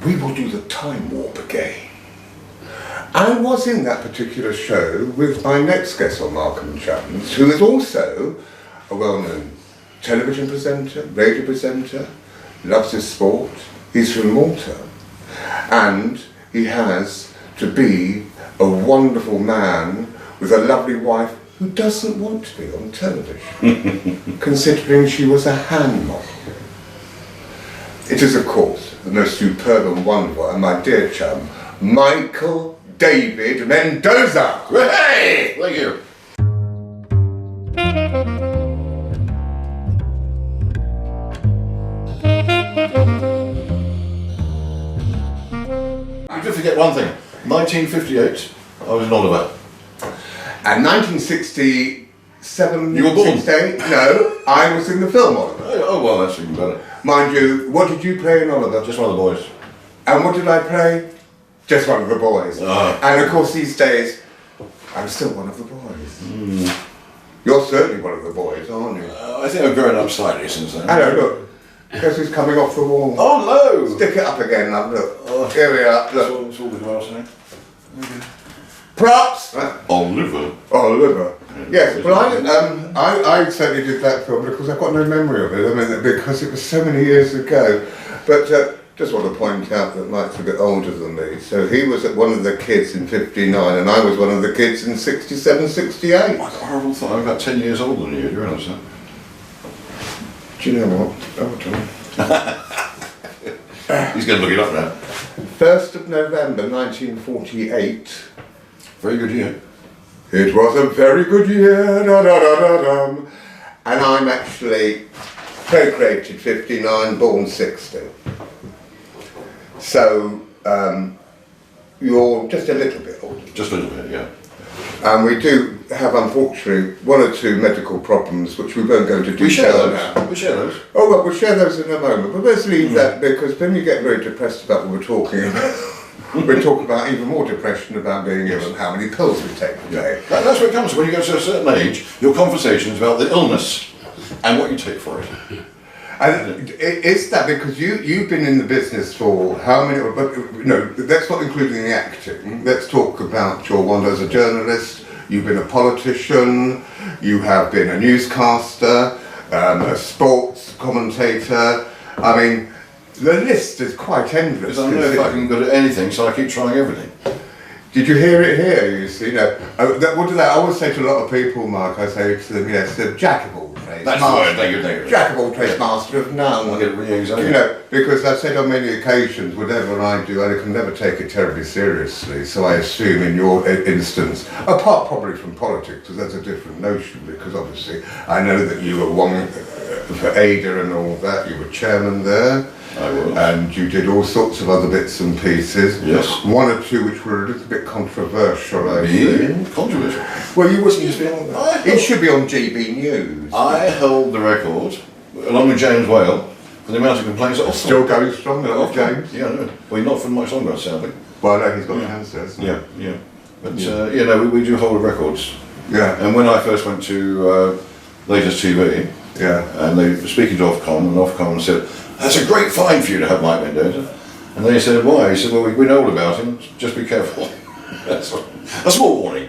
we will do the time warp again. I was in that particular show with my next guest on Marc and Chums, who is also a well-known television presenter, radio presenter, loves his sport. He's from Malta, and he has to be a wonderful man with a lovely wife who doesn't want to be on television, considering she was a hand model. It is, of course, the most superb and wonderful, and my dear chum, Michael David Mendoza. Hey! Thank you. You did forget one thing. 1958, I was in Oliver. And 1967, You were born? 68, no, I was in the film Oliver. Oh well, that's even better. Mind you, what did you play in Oliver? Just one of the boys. And what did I play? Just one of the boys. And of course these days, I'm still one of the boys. You're certainly one of the boys, aren't you? I think I've grown up slightly since then. Hello, look. Guess who's coming off the wall? Oh no! Stick it up again, love, look. Here we are, look. That's all the glass now. Props! Oliver. Oliver. Yes, well I certainly did that film because I've got no memory of it, I mean, because it was so many years ago. But just want to point out that Mike's a bit older than me, so he was one of the kids in 59 and I was one of the kids in 67, 68. I got a horrible thought, I'm about 10 years older than you, do you realise that? Do you know what? He's going to look it up now. 1st of November 1948. Very good year. It was a very good year, da da da da dum. And I'm actually procreated 59, born 60. So you're just a little bit older. Just a little bit, yeah. And we do have, unfortunately, one or two medical problems which we won't go into detail now. We share those. Oh well, we'll share those in a moment. But let's leave that because then you get very depressed about what we're talking about. We talk about even more depression about being ill and how many pills we take a day. That's where it comes from. When you get to a certain age, your conversation is about the illness and what you take for it. And is that because you've been in the business for how many? No, that's not including the acting. Let's talk about your one as a journalist. You've been a politician. You have been a newscaster, a sports commentator. I mean, the list is quite endless. Because I'm no fucking good at anything, so I keep trying everything. Did you hear it here? You see, what do I always say to a lot of people, Mark? I say to them, yes, the jack of all trades. That's the word. Thank you. Jack of all trades, master of none. I get it really exactly. You know, because I've said on many occasions, whatever I do, I can never take it terribly seriously. So I assume in your instance, apart probably from politics, because that's a different notion, because obviously I know that you were one for Ada and all that, you were chairman there. I was. And you did all sorts of other bits and pieces. Yes. One or two which were a little bit controversial, I think. Controversial? Well, you wasn't just on that. It should be on GB News. I held the record, along with James Whale, for the amount of complaints that Still going strong, though, James? Yeah, no. Well, not for much longer, sadly. Well, no, he's got cancer, hasn't he? Yeah. But, we do hold records. Yeah. And when I first went to Latest TV, and they were speaking to Ofcom, and Ofcom said, "That's a great find for you to have Mike Mendoza." And they said, "Why?" He said, "Well, we know all about him, just be careful." That's a small warning,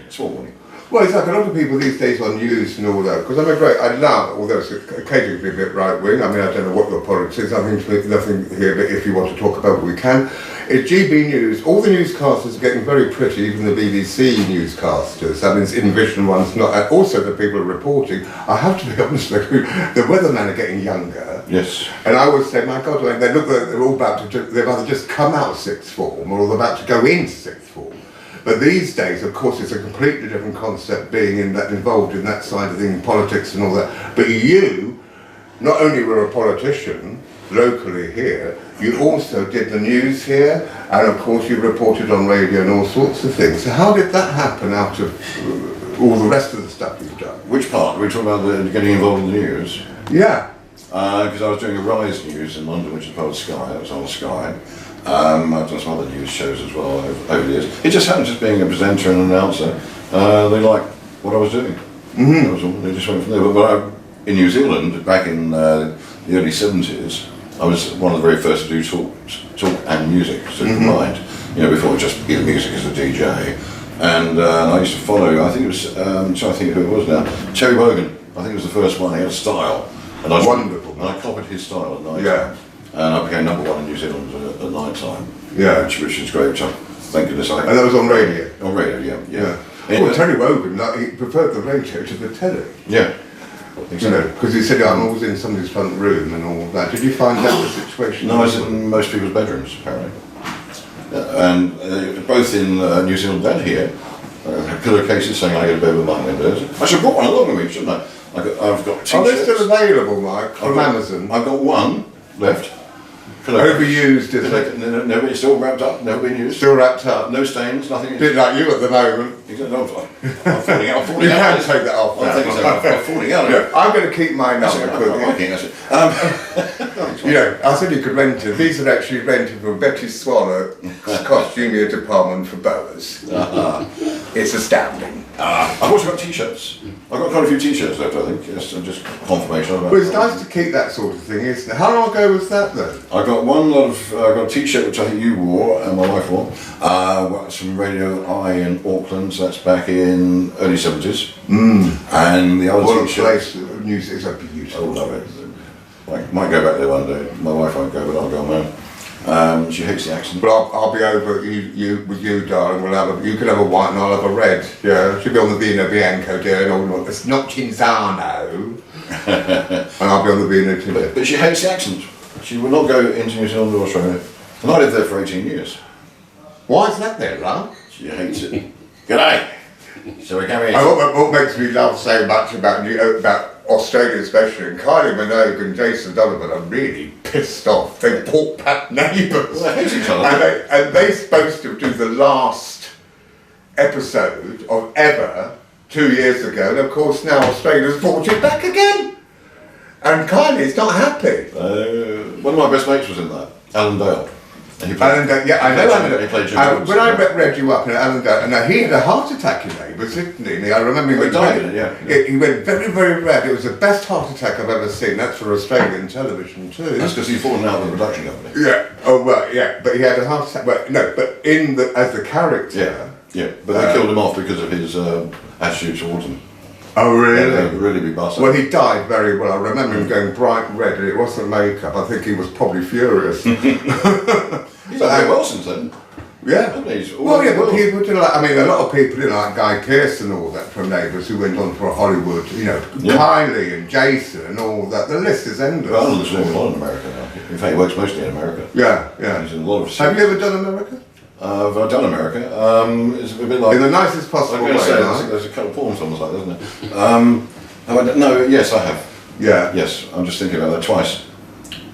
Well, it's like a lot of people these days on news and all that, because I love, although it's occasionally a bit right-wing, I mean, I don't know what your politics is, I think nothing here, but if you want to talk about it, we can. It's GB News, all the newscasters are getting very pretty, even the BBC newscasters, I mean, it's in Vision ones, not, and also the people are reporting. I have to be honest with you, the weathermen are getting younger. Yes. And I would say, my God, they look like they're all about to, they've either just come out of sixth form, or they're about to go into sixth form. But these days, of course, it's a completely different concept being involved in that side of things, politics and all that. But you, not only were a politician locally here, you also did the news here, and of course you reported on radio and all sorts of things. So how did that happen out of all the rest of the stuff you've done? Which part? We're talking about getting involved in the news? Yeah. Because I was doing a Rise News in London, which is part of Sky, that was on Sky. I've done some other news shows as well over the years. It just happened, just being a presenter and an announcer, they liked what I was doing. That was all. They just went from there. But in New Zealand, back in the early 70s, I was one of the very first to do talk and music, so combined. You know, before just either music as a DJ. And I used to follow, I think it was, trying to think who it was now, Terry Wogan. I think it was the first one. He had a style. And I Wonderful. And I copied his style at night. Yeah. And I became number 1 in New Zealand at night time. Yeah. Which is great. So thank goodness I. And that was on radio? On radio, yeah. Well, Terry Wogan, like, he preferred the radio to the telly. Yeah. You know, because he said, I'm always in somebody's front room and all that. Did you find that the situation? No, I was in most people's bedrooms, apparently. And both in New Zealand and here, pillowcases saying I get to bed with Mike Mendoza. I should have brought one along with me, shouldn't I? I've got t-shirts. Are they still available, Mike, from Amazon? I've got one left. Overused, isn't it? No, it's still wrapped up, never been used. Still wrapped up. No stains, nothing. Bit like you at the moment. I'm falling out. You can take that off now. I'm falling out. Yeah, I'm going to keep mine up. You know, I said you could rent it. These are actually rented from Betty Swallow Costumier Department for Boas. It's astounding. I've also got t-shirts. I've got quite a few t-shirts left, I think. Yes, just confirmation of that. Well, it's nice to keep that sort of thing, isn't it? How long ago was that then? I got I got a t-shirt which I think you wore and my wife wore. Got some Radio Eye in Auckland, so that's back in early 70s. And the other t-shirt. Music is a beautiful. I love it. Might go back there one day. My wife won't go, but I'll go home. She hates the accent. But I'll be over with you, darling. You can have a white and I'll have a red. Yeah, she'll be on the Vino Bianco, dear, and all. It's not Cinzano. And I'll be on the Vino too. But she hates the accent. She will not go into New Zealand or Australia. And I lived there for 18 years. Why is that there, love? She hates it. G'day. So we come here. What makes me laugh so much about Australia especially, and Kylie Minogue and Jason Donovan are really pissed off. They're pork pat neighbours. Well, they hate each other. And they're supposed to do the last episode of ever 2 years ago, and of course now Australia's brought it back again. And Kylie's not happy. One of my best mates was in that, Alan Dale. Alan Dale, yeah, I know Alan Dale. He played Jim when I read you up in Alan Dale, and he had a heart attack in Neighbours, didn't he? I remember he died, yeah. He went very, very red. It was the best heart attack I've ever seen. That's for Australian television too. That's because he'd fallen out with the production company. Yeah. Oh well, yeah. But he had a heart attack. Well, no, but as the character. Yeah. But they killed him off because of his attitude towards them. Oh really? Yeah, really big bastard. Well, he died very well. I remember him going bright red, and it wasn't makeup. I think he was probably furious. He's done very well since then. Yeah. Well, yeah, but people didn't like. I mean, a lot of people didn't like Guy Pearce and all that from Neighbours, who went on for Hollywood. You know, Kylie and Jason and all that. The list is endless. Well, Alan's doing a lot in America now. In fact, he works mostly in America. Yeah. He's in a lot of. Have you ever done America? I've done America. It's a bit like in the nicest possible way. There's a couple of poems almost like that, isn't there? No, yes, I have. Yeah. Yes, I'm just thinking about that twice.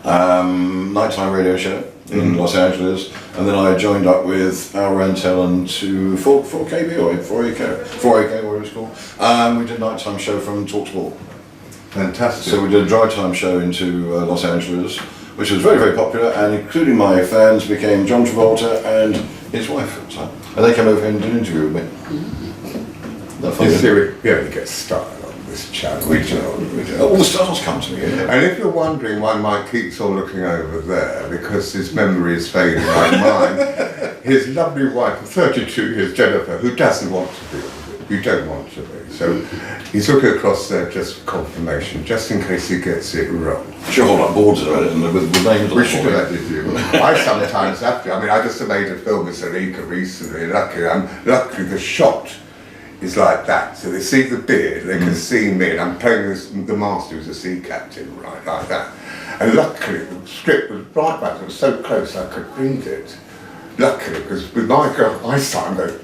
Nighttime radio show in Los Angeles, and then I joined up with Al Rantel to 4KB or 4AK, whatever it's called. We did a nighttime show from TalkSport. Fantastic. So we did a drive time show into Los Angeles, which was very, very popular, and including my fans became John Travolta and his wife at the time. And they came over here and did an interview with me. You see, we only get style on this channel. We do. All the stars come to me. Yeah. And if you're wondering why Mike keeps on looking over there, because his memory is fading like mine, his lovely wife of 32 years, Jennifer, who doesn't want to be with it. You don't want to be. So he's looking across there just for confirmation, just in case he gets it wrong. She'll hold up boards about it and with names on We should do that with you. I sometimes have to. I mean, I just made a film with Sarika recently, and luckily the shot is like that. So they see the beard, they can see me, and I'm playing the master who's a sea captain, right, like that. And luckily the script was right back, it was so close I could read it. Luckily, because with my eyesight, I'm going,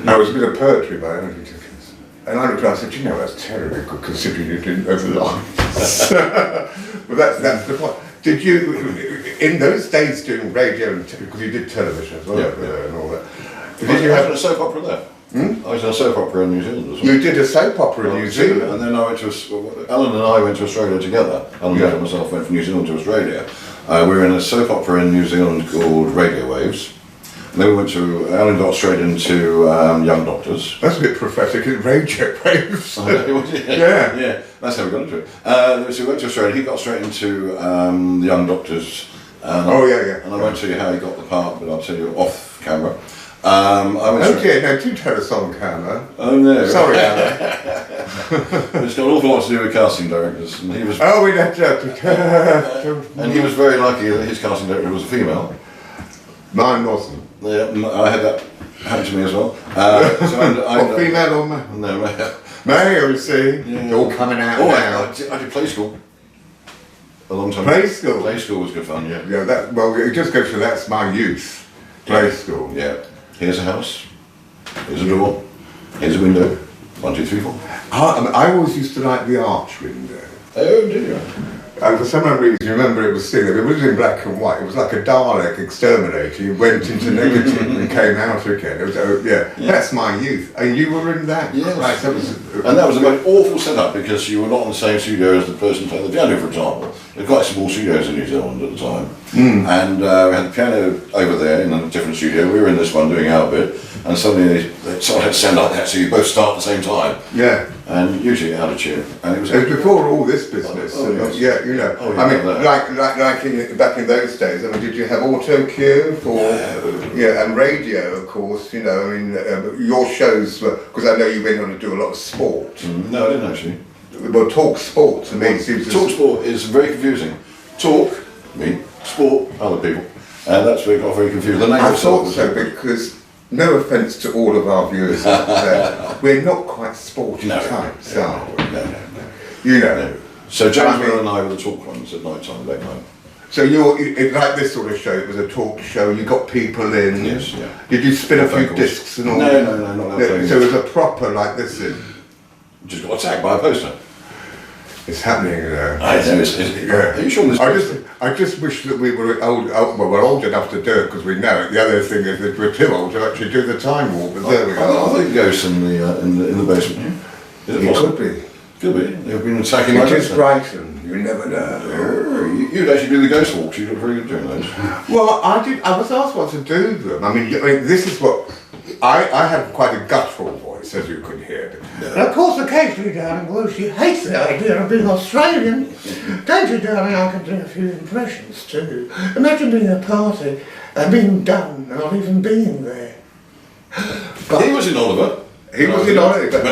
I was a bit of poetry by Energy Tickets. And I looked and I said, you know, that's terribly good considering you didn't know the lines. But that's the point. Did you, in those days doing radio, and because you did television as well, and all that, did you have a soap opera there? I was in a soap opera in New Zealand as well. You did a soap opera in New Zealand? And then I went to, Alan and I went to Australia together. Alan and myself went from New Zealand to Australia. We were in a soap opera in New Zealand called Radio Waves. And then we went to, Alan got straight into Young Doctors. That's a bit prophetic, Radio Waves. Yeah, that's how we got into it. So we went to Australia, he got straight into the Young Doctors Oh yeah. And I won't tell you how he got the part, but I'll tell you off camera. Oh dear, no, do tell us on camera. Oh no. Sorry, Alan. It's got an awful lot to do with casting directors, and he was. Oh, we don't have And he was very lucky that his casting director was a female. Mine wasn't. Yeah, I had that happen to me as well. What, female or male? No, male. Male, you see. Yeah. It's all coming out Oh, now. I did play school. A long time. Play school? Play school was good fun, yeah. Yeah, it just goes to that's my youth. Play school. Yeah. Here's a house. Here's a door. Here's a window. 1, 2, 3, 4. I always used to like the arch window. Oh, did you? And for some reason, you remember it was seen, it was in black and white, it was like a Dalek exterminator. You went into negative and came out again. It was, that's my youth. And you were in that? Yes. Right, that was, And that was a most awful setup because you were not in the same studio as the person playing the piano, for example. There were quite small studios in New Zealand at the time. And we had the piano over there in a different studio. We were in this one doing our bit. And suddenly they started to sound like that, so you both start at the same time. Yeah. And usually out of tune. And it was before all this business. Yes. Yeah, you know. Oh, yeah, I mean, back in those days, I mean, did you have auto cue for, and radio, of course, you know, I mean, your shows were, because I know you went on to do a lot of sport. No, I didn't actually. Well, talk sport to me seems to... Talk sport is very confusing. Talk, me, sport, other people. And that's where it got very confusing. The name I of thought was so, because, no offence to all of our viewers out there, we're not quite sporty types, are we? No. You know. No. So James Miller and I were the talk ones at night time, late night. So like this sort of show, it was a talk show, you got people in. Yes, yeah. Did you spin a few discs and all that? No, not that. So it was a proper like this in. Just got attacked by a poster. It's happening, you know. I know, Are you sure this I just wish that we were we're old enough to do it because we know it. The other thing is that we're too old to actually do the time warp, but there we go. I think ghosts in the basement. Is it possible? Could be. Could be. They've been attacking It is Brighton, you never know. You'd actually do the ghost walks, you look very good doing those. Well, I was asked what to do them. I mean, this is what... I have quite a guttural voice, as you could hear. And of course, occasionally, darling, well, she hates the idea of being Australian. Don't you, darling, I can do a few impressions too. Imagine being at a party and being done, not even being there. But he was in Oliver. He was in Oliver, but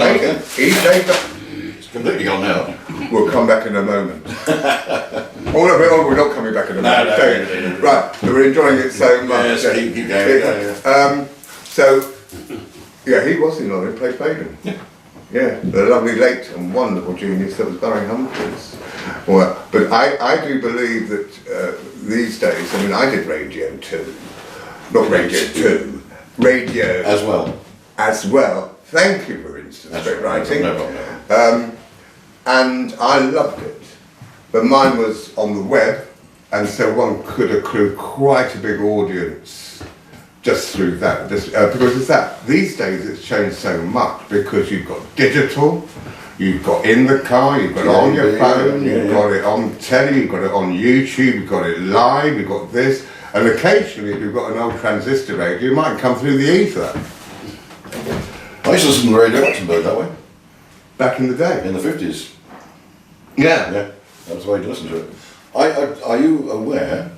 it's completely gone now. We'll come back in a moment. We're not coming back in a moment. No. Right, we're enjoying it so much. Yes, keep going. So, yeah, he was in Oliver, he played Fagan. Yeah, the lovely late and wonderful genius that was Barry Humphries. Well, but I do believe that these days, I mean, I did radio too. Not radio 2, radio... As well. Thank you, for instance, for writing. No problem. And I loved it. But mine was on the web, and so one could accrue quite a big audience just through that. Because it's that. These days it's changed so much because you've got digital, you've got in the car, you've got it on your phone, you've got it on telly, you've got it on YouTube, you've got it live, you've got this. And occasionally, if you've got an old transistor radio, it might come through the ether. I used to listen to Radio Luxembourg that way. Back in the day? In the 50s. Yeah. Yeah, that was the way to listen to it. Are you aware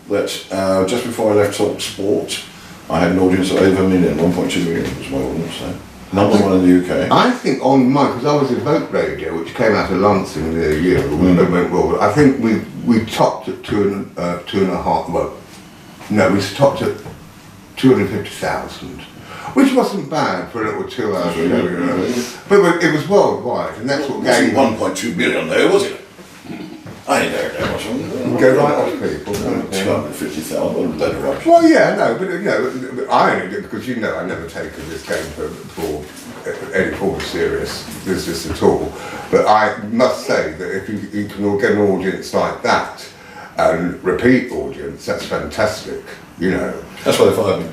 that just before I left Talk Sport, I had an audience of over 1 million, 1.2 million was my audience. So. Number 1 in the UK. I think on mine, because I was in Vogue Radio, which came out of Lansing the year, went well. I think we topped at 2.5, well, no, we topped at 250,000. Which wasn't bad for a little 2 hour show, you know. But it was worldwide, and that's what gained. gained... 1.2 billion there, was it? I ain't there that much. Go right off people. 250,000, better rubbish. Well, yeah, no, but you know, I only did because you know I never taken this game for any form of serious business at all. But I must say that if you can get an audience like that and repeat audience, that's fantastic. You know. That's why they fired me.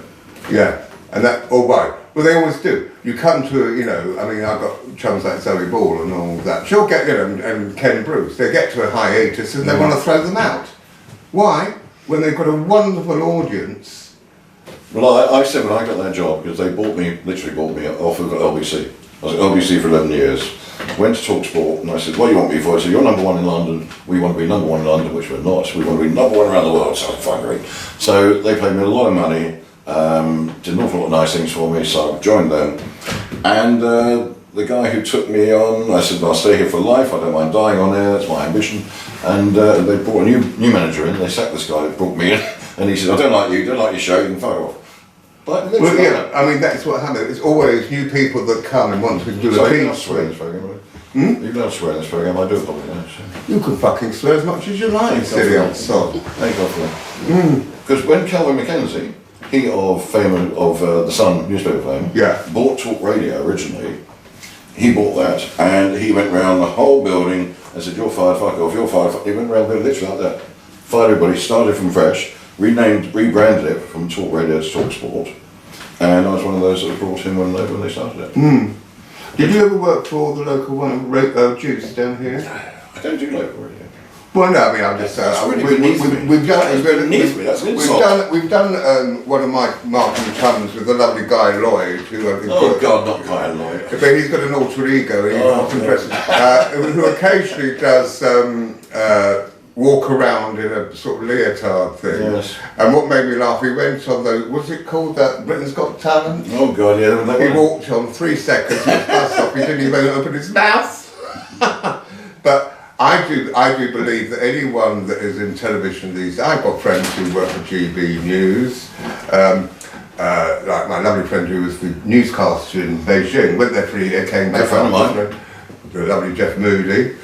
Yeah. And that, all right. Well, they always do. You come to, you know, I mean, I've got chums like Zoe Ball and all that. She'll get, you know, and Ken Bruce, they get to a hiatus and they want to throw them out. Why? When they've got a wonderful audience. Well, I said when I got that job, because they literally bought me off of LBC. I was at LBC for 11 years. Went to TalkSport and I said, what do you want me for? I said, you're number one in London. We want to be number one in London, which we're not. We want to be number one around the world. So fine. So they paid me a lot of money, did an awful lot of nice things for me, so I joined them. And the guy who took me on, I said, I'll stay here for life, I don't mind dying on air, that's my ambition. And they brought a new manager in, they sacked this guy that brought me in, and he said, I don't like you, don't like your show, you can fuck off. But well, yeah, I mean, that's what happened. It's always new people that come and want to do a piece. You can piece. swear in this program, right? You can swear in this program, I do apologise. You can fucking swear as much as you like, silly old sod. Thank God for that. Because when Calvin Mackenzie, he of fame of the Sun newspaper fame, bought Talk Radio originally, he bought that and he went round the whole building and said, you're fired, fuck off, you're fired, he went round there literally like that. Fired everybody, started from fresh, rebranded it from Talk Radio to Talk Sport, and I was one of those that were brought in when they started it. Did you ever work for the local one, Juice down here? I don't do local radio. Well, no, I mean, I'm just we've done one of Marc and Chums with the lovely Guy Lloyd, who oh God, not Guy Lloyd. But he's got an alter ego, who occasionally does walk around in a sort of leotard thing. Yes. And what made me laugh, he went on the, what's it called, that Britain's Got Talent? Oh God, yeah. He walked on 3 seconds, he was bust off, he didn't even open his mouth. But I do believe that anyone that is in television these days, I've got friends who work for GB News, like my lovely friend who was the newscaster in Beijing, went there for a year, came back, the lovely Jeff Moody.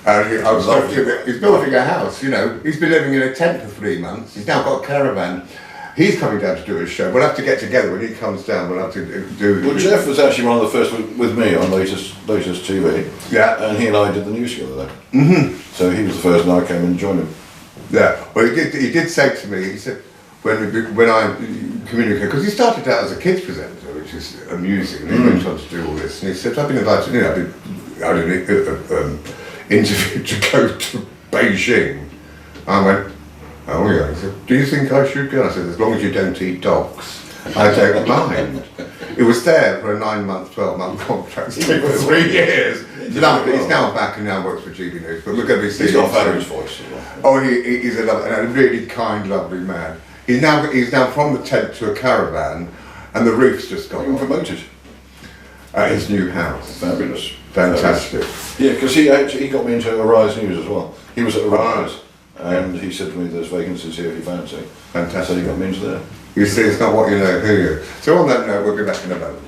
He's building a house, you know, he's been living in a tent for 3 months, he's now got a caravan. He's coming down to do his show. We'll have to get together when he comes down. We'll have to do. Well, Jeff was actually one of the first with me on latest TV. Yeah. And he and I did the news together there. So he was the first, and I came and joined him. Yeah. Well, he did say to me. He said when I communicated, because he started out as a kids presenter, which is amusing. And he went on to do all this. And he said, I've been invited. You know, I did an interview to go to Beijing. I went. Oh yeah, he said, do you think I should go? I said, as long as you don't eat dogs, I don't mind. It was there for a 9-month, 12-month contract, stayed for 3 years. He's now back and now works for GB News, but we're going to be seeing He's got a fabulous voice. Oh, he's a really kind, lovely man. He's now from the tent to a caravan, and the roof's just gone promoted. At his new house. Fabulous. Fantastic. Yeah, because he got me into Arise News as well. He was at Arise. And he said to me, there's vacancies here if you fancy. Fantastic. So he got me into there. You see, it's not what you know, who you. So on that note, we'll be back in a moment.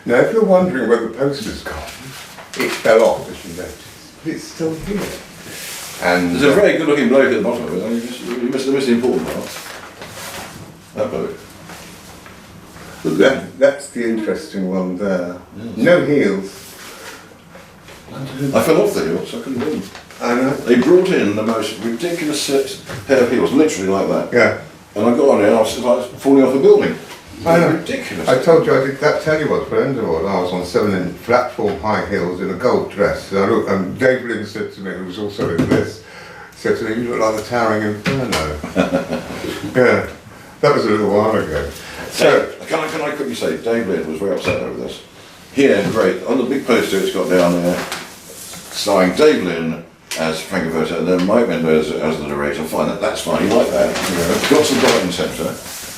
Now, if you're wondering where the poster's gone, it fell off, as you noticed, but it's still here. And there's a very good-looking bloke at the bottom of it. You missed the important part. That bloke. That's the interesting one there. Yes. No heels. I fell off the heels, so I couldn't do them. I know. They brought in the most ridiculous pair of heels, literally like that. Yeah. And I got on it and I was like falling off a building. I know. Ridiculous. I told you, I did that tell you what, friend of all, I was on 7-inch platform high heels in a gold dress. And Dave Lynn said to me, who was also in this, said to me, you look like the Towering Inferno. Yeah. That was a little while ago. So, can I quickly say, Dave Lynn was very upset over this. Here, great, on the big poster it's got down there, starring Dave Lynn as Frank Verta and then Mike Mendoza as the narrator. Fine, that's fine, he liked that. Yeah. Got some Brighton Centre,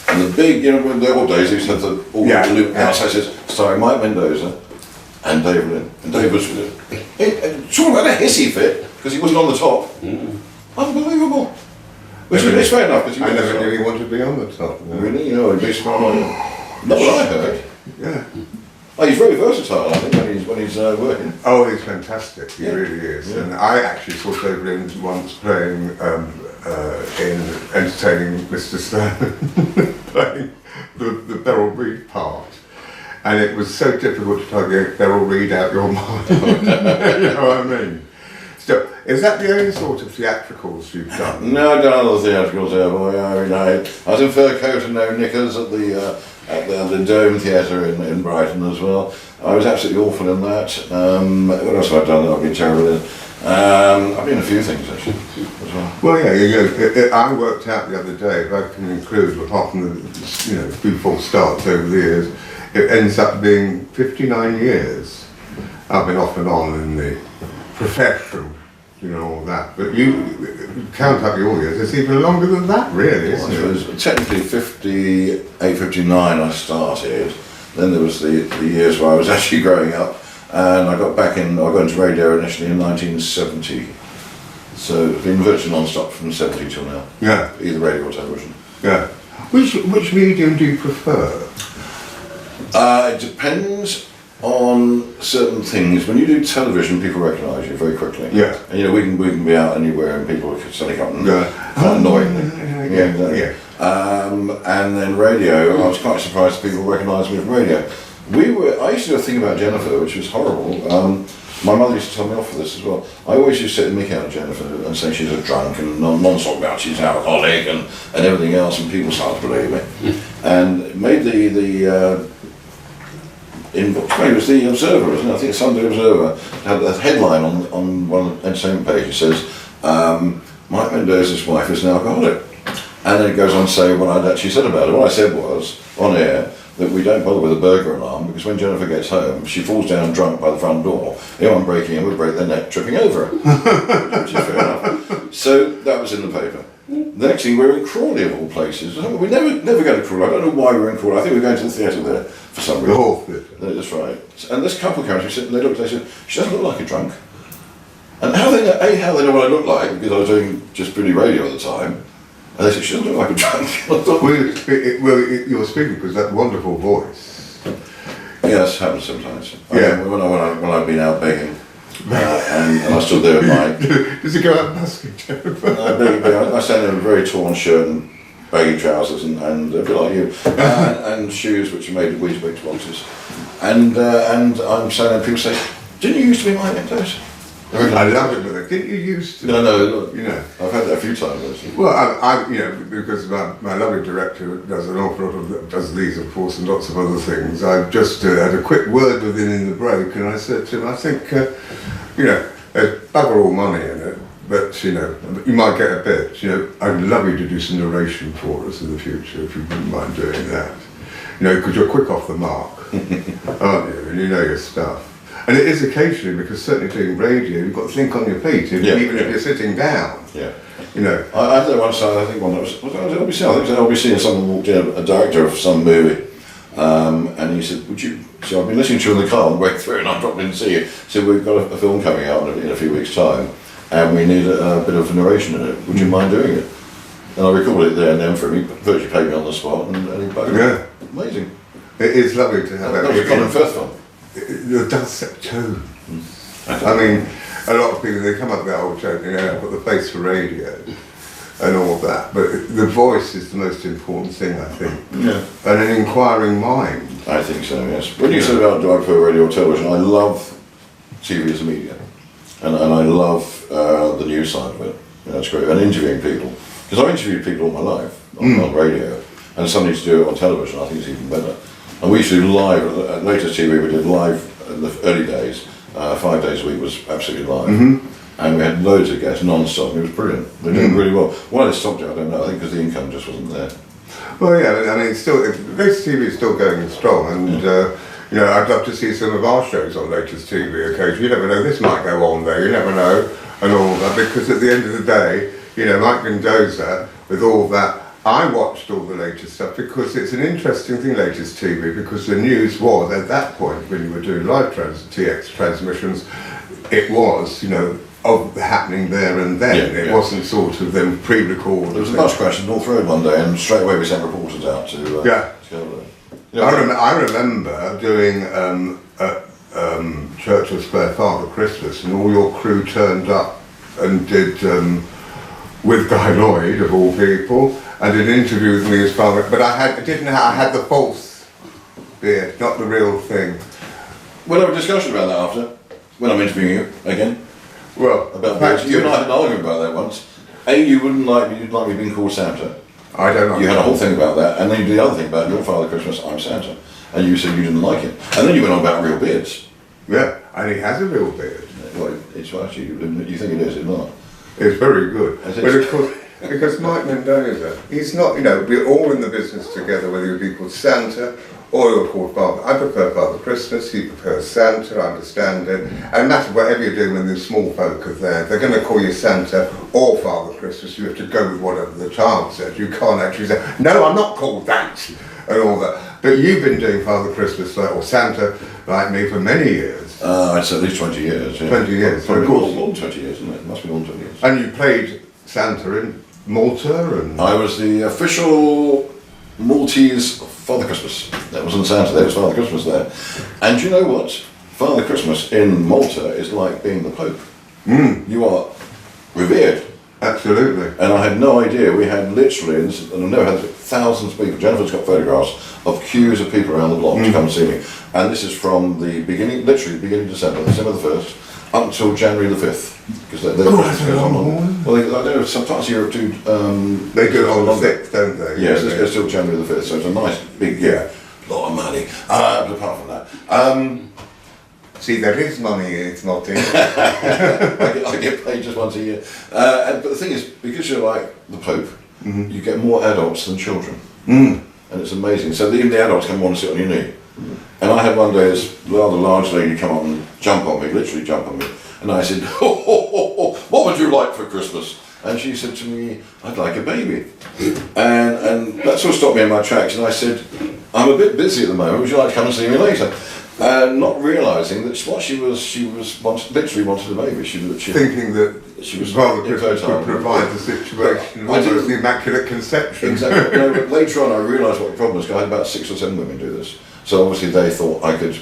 and the big, you know, in the old days, they used to have the loop outside says, starring Mike Mendoza and Dave Lynn. And Dave was, talking about a hissy fit, because he wasn't on the top. Unbelievable. Which is fair enough, because I never knew he wanted to be on the top. No. Really? You know, he'd be smart on it. Not what I heard. Yeah. Oh, he's very versatile, I think, when he's working. Oh, he's fantastic. He really is. Yeah. And I actually saw Dave Lynn once playing in entertaining Mr. Stone, playing the Beryl Reid part. And it was so difficult to try to get Beryl Reid out your mind. You know what I mean? So, is that the only sort of theatricals you've done? No, I've done other theatricals there, boy. I mean, I was in fur coat and no knickers at the Dome Theatre in Brighton as well. I was absolutely awful in that. What else have I done that I've been terrible in? I've been in a few things actually as well. Well, yeah, I worked out the other day, if I can include, apart from the few false starts over the years, it ends up being 59 years. I've been off and on in the profession, all that. But you count up your years, it's even longer than that, really, isn't it? Technically 58, 59 I started. Then there was the years where I was actually growing up, and I got into radio initially in 1970. So it's been virtually non-stop from 70 till now. Yeah. Either radio or television. Yeah. Which medium do you prefer? It depends on certain things. When you do television, people recognise you very quickly. Yeah. And we can be out anywhere and people can suddenly come and annoy me. Yeah. And then radio, I was quite surprised people recognised me from radio. I used to do a thing about Jennifer, which was horrible. My mother used to tell me off for this as well. I always used to sit and make out of Jennifer and say she's a drunk and non-stop about she's alcoholic and everything else, and people started to believe me. And it made maybe it was the Observer, isn't it? I think Sunday Observer had a headline on one of the entertainment pages. It says, Mike Mendoza's wife is an alcoholic. And then it goes on to say what I'd actually said about it. What I said was, on air, that we don't bother with a burglar alarm because when Jennifer gets home, she falls down drunk by the front door. Anyone breaking in would break their neck tripping over her. Which is fair enough. So that was in the paper. The next thing, we were in Crawley of all places. We never go to Crawley. I don't know why we were in Crawley. I think we were going to the theatre there for some reason. Oh, that's right. And this couple came and they looked, they said, she doesn't look like a drunk. And how they know what I look like, because I was doing just pretty radio at the time. And they said, she doesn't look like a drunk. You're speaking because that wonderful voice. Yes, happens sometimes. Yeah. When I've been out begging, and I stood there at night. Does he go out busking, Jennifer? I stand there in a very torn shirt and baggy trousers and a bit like you, and shoes which are made of Weetabix boxes. And I'm standing there and people say, didn't you used to be Mike Mendoza? I love it, but didn't you used to? No, I've had that a few times actually. Well, I because my lovely director does an awful lot of, does these of course and lots of other things. I just had a quick word with him in the break and I said to him, I think, there's bugger all money in it, but you might get a bit, I'd love you to do some narration for us in the future if you wouldn't mind doing that. Because you're quick off the mark, aren't you? And you know your stuff. And it is occasionally, because certainly doing radio, you've got to think on your feet, even if you're sitting down. Yeah. I had that one side, I think one that was LBC, I think it was LBC, and someone walked in, a director of some movie, and he said, so I've been listening to you in the car on the way through and I dropped in to see you. He said, we've got a film coming out in a few weeks' time, and we need a bit of narration in it. Would you mind doing it? And I recorded it there and then for him. He virtually paid me on the spot, and he buggered it. Amazing. It is lovely to have that was a Colin Firth film. The dulcet tone. I mean, a lot of people, they come up with that old joke, I've got the face for radio and all that, but the voice is the most important thing, I think. Yeah. And an inquiring mind. I think so, yes. When you said about do I prefer radio or television, I love TV as a media. And I love the news side of it. That's great. And interviewing people. Because I've interviewed people all my life on radio. And somebody to do it on television, I think is even better. And we used to do live, at latest TV we did live in the early days, 5 days a week was absolutely live. And we had loads of guests non-stop, and it was brilliant. They did really well. Why they stopped it, I don't know, I think because the income just wasn't there. Well yeah, I mean latest TV is still going strong, and I'd love to see some of our shows on latest TV occasionally. You never know, this might go on there, you never know, and all that, because at the end of the day, Mike Mendoza, with all that, I watched all the latest stuff because it's an interesting thing, latest TV, because the news was, at that point, when you were doing live TX transmissions, it was, of happening there and then. It wasn't sort of them pre-recorded. There was a bus crash in North Road one day, and straight away we sent reporters out to go there. I remember doing Churchill Square Father Christmas, and all your crew turned up and did, with Guy Lloyd, of all people, and did an interview with me as father, but I had the false beard, not the real thing. We'll have a discussion about that after, when I'm interviewing you again. Well, about that. You and I had an argument about that once. You'd like me being called Santa. I don't know. You had a whole thing about that, and then you did the other thing about your Father Christmas, I'm Santa. And you said you didn't like it. And then you went on about real beards. Yeah, And he has a real beard. Well, it's actually, you think it is, it's not. It's very good. I But think of course, because Mike Mendoza, he's not, we're all in the business together, whether you be called Santa or you're called Father. I prefer Father Christmas, he prefers Santa, I understand it. And no matter whatever you're doing when the small folk are there, they're going to call you Santa or Father Christmas. You have to go with whatever the child says. You can't actually say, no, I'm not called that, and all that. But you've been doing Father Christmas or Santa like me for many years. It's at least 20 years. Yeah. 20 years. Probably of course. more than 20 years, isn't it? It must be more than 20 years. And you played Santa in Malta and... I was the official Maltese Father Christmas. That wasn't Santa, there was Father Christmas there. And you know what? Father Christmas in Malta is like being the Pope. You are revered. Absolutely. And I had no idea. We had literally, and I've never had thousands of people. Jennifer's got photographs of queues of people around the block to come and see me. And this is from the beginning, literally beginning of December the 1st, up until January the 5th. Because they're that's a long one. well, I know sometimes Europe do. They do it on the 6th, don't they? Yes, this goes till January the 5th, so it's a nice big lot of money. But apart from that, See, there is money, it's not in. I get paid just once a year. But the thing is, because you're like the Pope, you get more adults than children. And it's amazing. So even the adults come and want to sit on your knee. And I had one day this rather large lady come up and jump on me, literally jump on me. And I said, what would you like for Christmas? And she said to me, I'd like a baby. And that sort of stopped me in my tracks. And I said, I'm a bit busy at the moment, would you like to come and see me later? Not realising that what she literally wanted a baby. She Thinking that she was Father Christmas infertile. would provide the situation, I almost didn't- the Immaculate Conception. Exactly. No, but later on I realised what the problem was. I had about 6 or 7 women do this. So obviously they thought I could.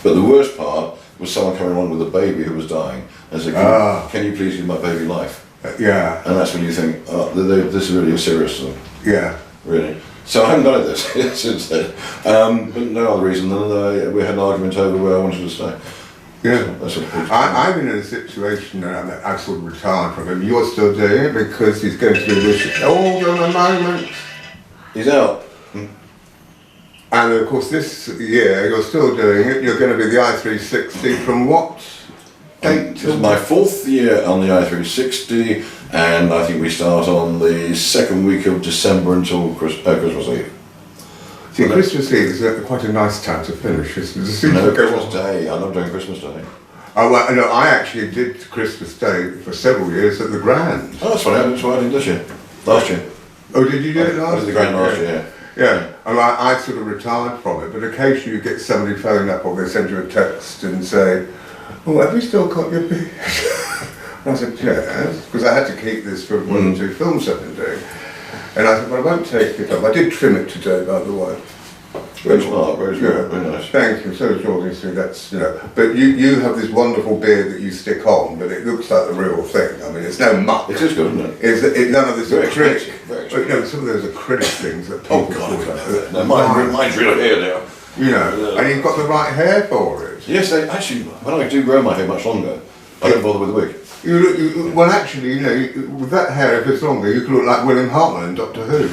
But the worst part was someone coming along with a baby who was dying and said, can you please give my baby life? Yeah, And that's when you think, oh, this is really a serious thing. yeah. Really. So I haven't done it this since then. But no other reason than we had an argument over where I wanted to stay. Yeah. That's what I've been in a situation and I've sort of retired from him. You're still doing it because he's going to do this. Hold on a moment. He's out. And of course this year you're still doing it. You're going to be the I-360 from what date This is my 4th year on the I-360, and I think we start on the 2nd week of December until Christmas Eve. See, Christmas Eve is quite a nice time to finish, isn't it? No, Christmas Day. I love doing Christmas Day. Oh, well, no, I actually did Christmas Day for several years at the Grand. Oh, that's funny. That's what I did this year. Last year. Oh, did you do it last I did the Grand last year, yeah. Yeah, and I sort of retired from it, but occasionally you get somebody phone up or they send you a text and say, oh, have you still got your beard? And I said, yes, because I had to keep this for 1 or 2 films I've been doing. And I said, well, I won't take it off. I did trim it today, by the way. Very smart, very smart, very nice. Thank you, so Georgie, so that's, but you have this wonderful beard that you stick on, but it looks like the real thing. I mean, it's no muck. It is good, isn't it? It's none of this Very acrylic. expensive, very expensive. But, some of those acrylic things that people Oh, God. put No, mine's real hair now. and you've got the right hair for it. Yes, actually, when I do grow my hair much longer, I don't bother with the wig. Well, actually, with that hair, if it's longer, you could look like William Hartman in Doctor Who,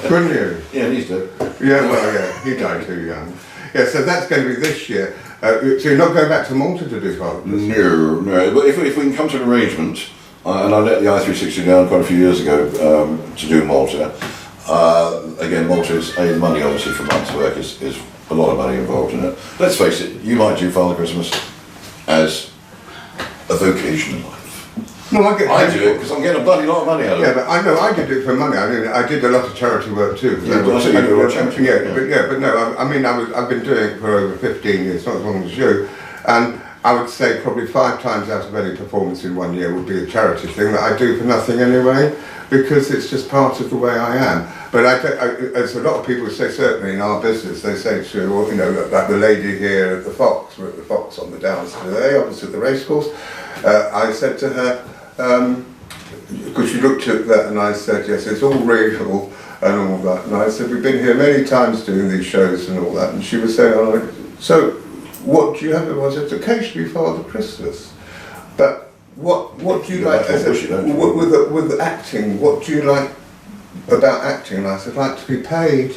couldn't you? Yeah, he's dead. Yeah, well, yeah, he died too young. Yeah, so that's going to be this year. So you're not going back to Malta to do Father Christmas? No. But if we can come to an arrangement, and I let the I-360 down quite a few years ago to do Malta. Again, Malta is money, obviously, for months' work is a lot of money involved in it. Let's face it, you might do Father Christmas as a vocation in life. No, I do it because I'm getting a bloody lot of money out of it. Yeah, but I know I did it for money. I mean, I did a lot of charity work too. Yeah, but I see you do a lot of charity work, but no, I've been doing it for over 15 years, not as long as you, and I would say probably 5 times out of any performance in 1 year would be a charity thing that I do for nothing anyway, because it's just part of the way I am. But as a lot of people say, certainly in our business, they say to, like the lady here at the Fox, we're at the Fox on the Downs today, opposite the racecourse. I said to her, because she looked at that and I said, yes, it's all real and all that. And I said, we've been here many times doing these shows and all that. And she was saying, so what do you have? I said, occasionally Father Christmas. But what do you like? With acting, what do you like about acting? And I said, I'd like to be paid.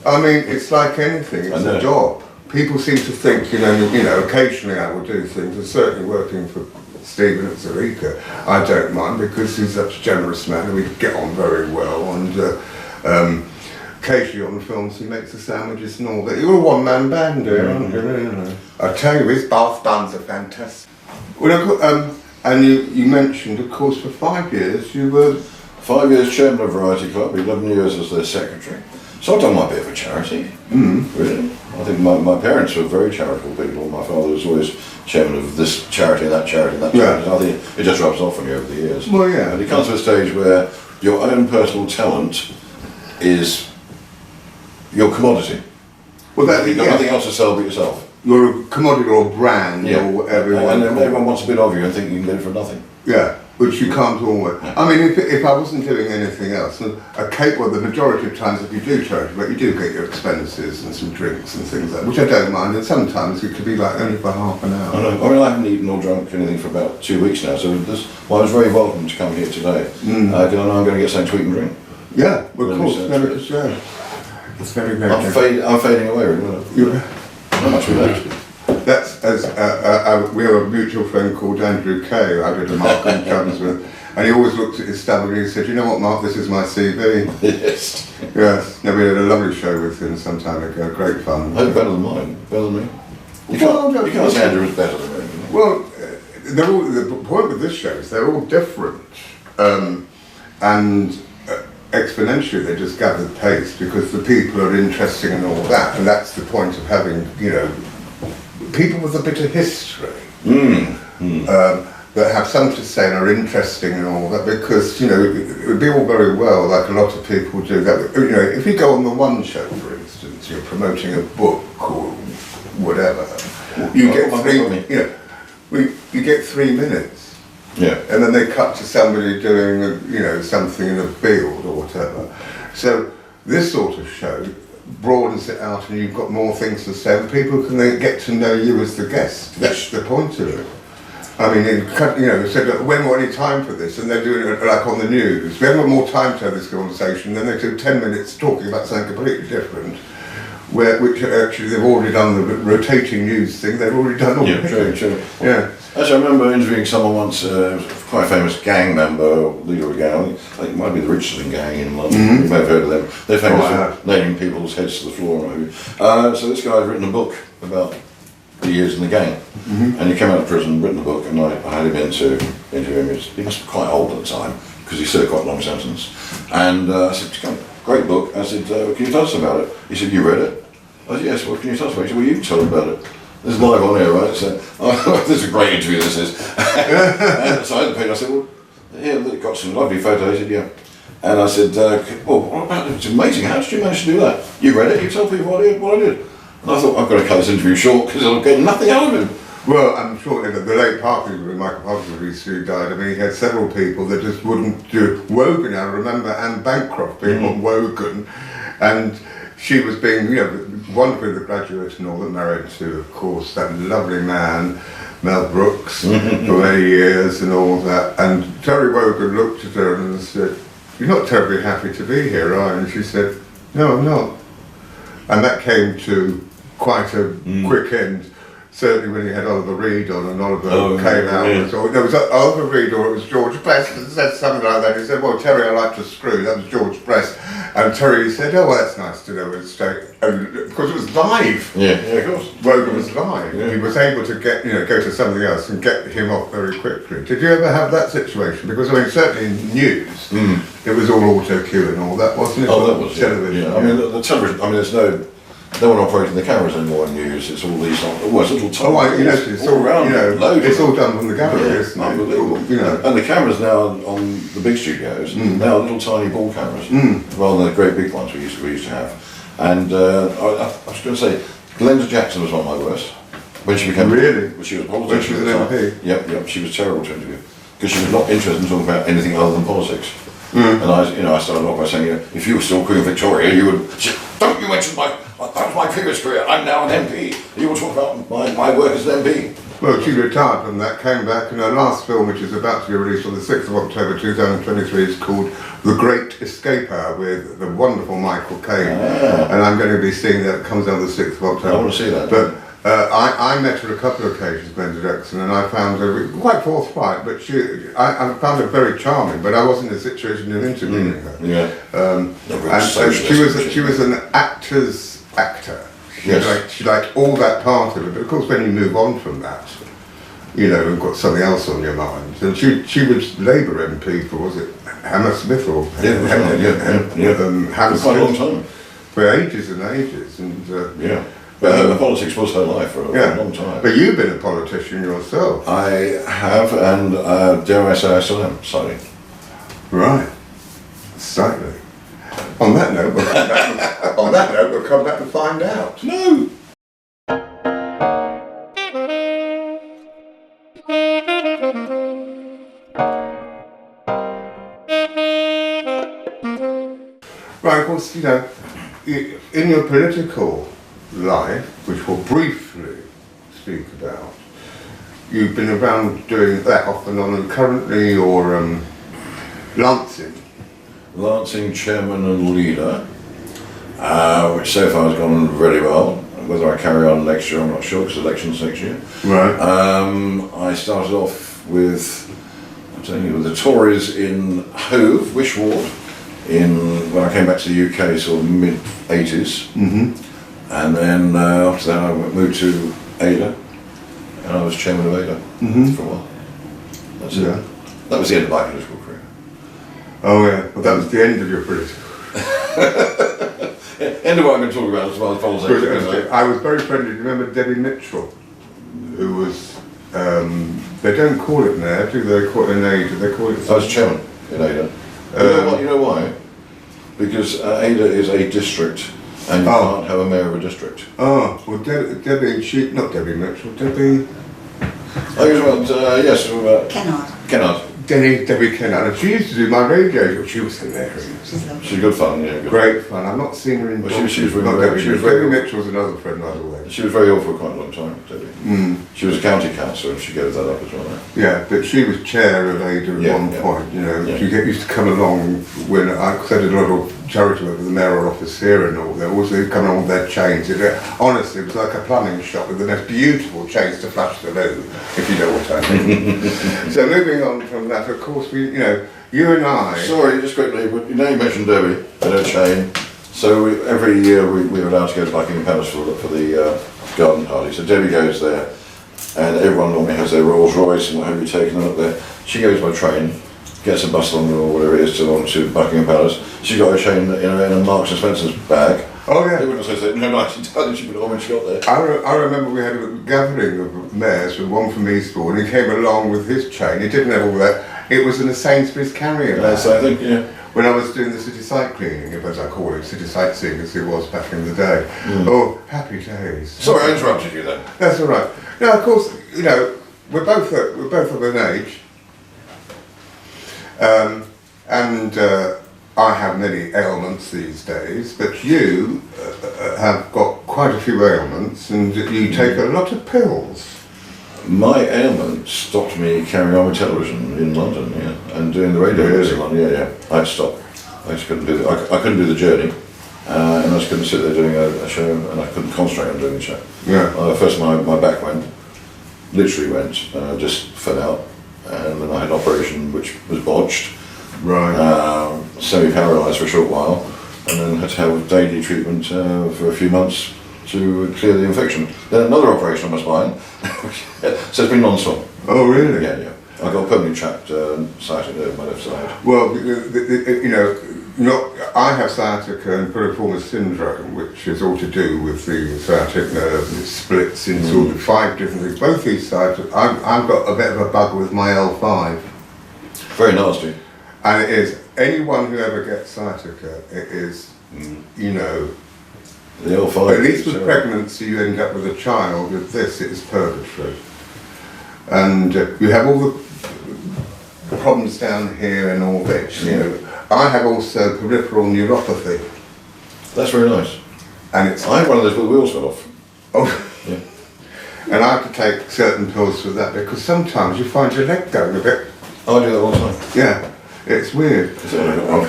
I mean, it's like anything, it's a job. people seem to think, occasionally I will do things, and certainly working for Stephen at Zurika, I don't mind because he's such a generous man and we get on very well, and occasionally on the films he makes the sandwiches and all that. You're a one-man band here, aren't you, really? I tell you, his bath buns are fantastic. Well, and you mentioned, of course, for 5 years you were... 5 years chairman of Variety Club, 11 years as their secretary. So I've done my bit for charity, really. I think my parents were very charitable people. My father was always chairman of this charity and that charity and that charity. Yeah. I think it just rubs off on you over the years. Well, yeah. And it comes to a stage where your own personal talent is your commodity. Well, You've got nothing else to sell but yourself. You're a commodity or a brand or whatever. And everyone wants a bit of you and think you can get it for nothing. Yeah, which you can't always. I mean, if I wasn't doing anything else, the majority of times if you do charity, but you do get your expenses and some drinks and things like that, which I don't mind, and sometimes it could be like only for half an hour. I mean, I haven't eaten or drunk anything for about 2 weeks now, so I was very welcome to come here today, because I know I'm going to get something to eat and drink. Yeah, well, of course, it's very, very I'm fading away, really. How much we left? That's as we have a mutual friend called Andrew Kay, I did a Marc and Chums with, and he always looked at his stuff and he said, "You know what, Mark, this is my CV." Yes. Yes. No, we had a lovely show with him some time ago. Great fun. Oh, better than mine. Better than me. You can't say Andrew was better than me. Well, the point with this show is they're all different, and exponentially they just gather pace because the people are interesting and all that, and that's the point of having, people with a bit of history that have something to say and are interesting and all that, because it would be all very well, like a lot of people do that. If you go on the One show, for instance, you're promoting a book or whatever, you get 3 minutes. Yeah. And then they cut to somebody doing something in a field or whatever. So this sort of show broadens it out, and you've got more things to say, and people can then get to know you as the guest. That's the point of it. I mean, said, we haven't got any time for this, and they're doing it like on the news. We haven't got more time to have this conversation, then they do 10 minutes talking about something completely different, which actually they've already done the rotating news thing, they've already done all True. Yeah. Actually, I remember interviewing someone once, quite a famous gang member, leader of a gang, I think it might be the Richardson gang in London, you may have heard of them. They're famous for nailing people's heads to the floor and what have you. So this guy had written a book about the years in the gang, and he came out of prison, written a book, and I had him in to interview him. He must be quite old at the time, because he served quite a long sentence. And I said, great book. I said, can you tell us about it? He said, you read it? I said, yes, what can you tell us about it? He said, well, you tell us about it. This is live on here, right? So, this is a great interview, this is. And so I had the page, I said, well, here, got some lovely photos. He said, yeah. And I said, well, what about it? It's amazing, how did you manage to do that? You read it, you tell people what I did. And I thought, I've got to cut this interview short, because I'll get nothing out of him. Well, I'm sure that the late Parkinson, Michael Parkinson recently died. I mean, he had several people that just wouldn't do Wogan. I remember Anne Bancroft being on Wogan, and she was being, wonderfully the graduate and all that, married to, of course, that lovely man, Mel Brooks, for many years and all that. And Terry Wogan looked at her and said, "You're not terribly happy to be here, are you?" And she said, "No, I'm not." And that came to quite a quick end. Certainly when he had Oliver Reed on, and Oliver came out, or there was Oliver Reed, or it was George Best, and said something like that. He said, "Well, Terry, I like to screw." That was George Best, and Terry said, "Oh, well, that's nice to know it's straight." And because it was live, of course. Wogan was live. He was able to get, go to something else and get him off very quickly. Did you ever have that situation? Because I mean, certainly in news, it was all auto cue and all that, wasn't it? Oh, that was television. Yeah. I mean, the television. I mean, there's no one operating the cameras anymore in news. It's all these, it's little tiny. It's all around. It's all done from the gallery, isn't it? Unbelievable. And the cameras now on the big studios, they are little tiny ball cameras, rather than the great big ones we used to have. And I was going to say, Glenda Jackson was one of my worst. When she became she was a politician. When she was an MP. Yep. She was terrible to interview because she was not interested in talking about anything other than politics. And I started off by saying, if you were still Queen Victoria, you would. Don't you mention that was my previous career. I'm now an MP. You will talk about my work as an MP. Well, she retired from that, came back, and her last film, which is about to be released on the 6th of October 2023, is called The Great Escaper, with the wonderful Michael Caine. And I'm going to be seeing that. It comes out the 6th of October. I want to see that. But I met her a couple of occasions, Glenda Jackson, and I found her quite forthright, but I found her very charming, but I wasn't in a situation of interviewing her. Yeah. And she was an actor's actor. She liked all that part of it, but of course when you move on from that, you know, you've got something else on your mind. And she was Labour MP for, was it Hammersmith or Hammersmith? Quite a long time. For ages and ages. And But politics was her life for a long time. But you've been a politician yourself. I have, and dare I say I still am, slightly. Right. Slightly. On that note, we'll come back and find out. No! Right, of course, you know, in your political life, which we'll briefly speak about, you've been around doing that off and on, and currently you're Lancing. Lancing chairman and leader, which so far has gone really well. Whether I carry on next year, I'm not sure, because election's next year. Right. I started off with the Tories in Hove, Wish Ward, when I came back to the UK, sort of mid-80s. Mm-hmm. And then after that I moved to Ada, and I was chairman of Ada for a while. That's it. That was the end of my political career. Oh yeah, well that was the end of your political. End of what I've been talking about as well as politics. I was very friendly. Do you remember Debbie Mitchell, who was? They don't call it now, do they? Call it in Ada. They call it. I was chairman in Ada. You know why? Because Ada is a district, and you can't have a mayor of a district. Oh, well, Debbie, not Debbie Mitchell, Debbie. Yes, Kennard. Debbie Kennard. She used to do my radio. She was hilarious. She's good fun, yeah. Great fun. I've not seen her in. Well, she was Debbie Mitchell's another friend, by the way. She was very ill for quite a long time, Debbie. She was a county councillor, and she gave that up as well. Yeah, but she was chair of Ada at one point. You know, she used to come along when I did a lot of charity work with the mayoral office here and all. They always come along with their chains. Honestly, it was like a plumbing shop with the most beautiful chains to flush the loo, if you know what I mean. So moving on from that, of course, you and I. Sorry, just quickly, but you mentioned Debbie and her chain. So every year we were allowed to go to Buckingham Palace for the garden party. So Debbie goes there, and everyone normally has their Rolls Royce and what have you taken them up there. She goes by train, gets a bus on or whatever it is to Buckingham Palace. She's got her chain in a Marks and Spencer's bag. Oh yeah. They wouldn't say no, she put it on when she got there. I remember we had a gathering of mayors, with one from Eastbourne, and he came along with his chain. He didn't have all that. It was in a Sainsbury's carrier bag. Yes, I think, yeah. When I was doing the city site cleaning, as I call it, city sightseeing as it was back in the day. Oh, happy days. Sorry, I interrupted you then. That's all right. Now, of course, we're both of an age, and I have many ailments these days, but you have got quite a few ailments, and you take a lot of pills. My ailment stopped me carrying on with television in London, and doing the radio in London. I had to stop. I just couldn't do I couldn't do the journey, and I just couldn't sit there doing a show, and I couldn't concentrate on doing the show. Yeah. First, my back literally went, just fell out, and then I had an operation which was botched. Right. Semi-paralysed for a short while, and then had to have daily treatment for a few months to clear the infection. Then another operation on my spine, so it's been non-stop. Oh really? Yeah. I got permanently trapped sciatica on my left side. Well, I have sciatica and piriformis syndrome, which is all to do with the sciatic nerve, and it splits into 5 different things. Both these sides, I've got a bit of a bug with my L5. Very nasty. And it is, anyone who ever gets sciatica, it is, the L5. At least with pregnancy, you end up with a child. With this, it is purgatory. And you have all the problems down here and all this. I have also peripheral neuropathy. That's very nice. And it's. I had one of those where the wheels fell off. Oh. Yeah. And I have to take certain pills for that because sometimes you find your leg going a bit. I do that all the time. Yeah, it's weird. It's all right.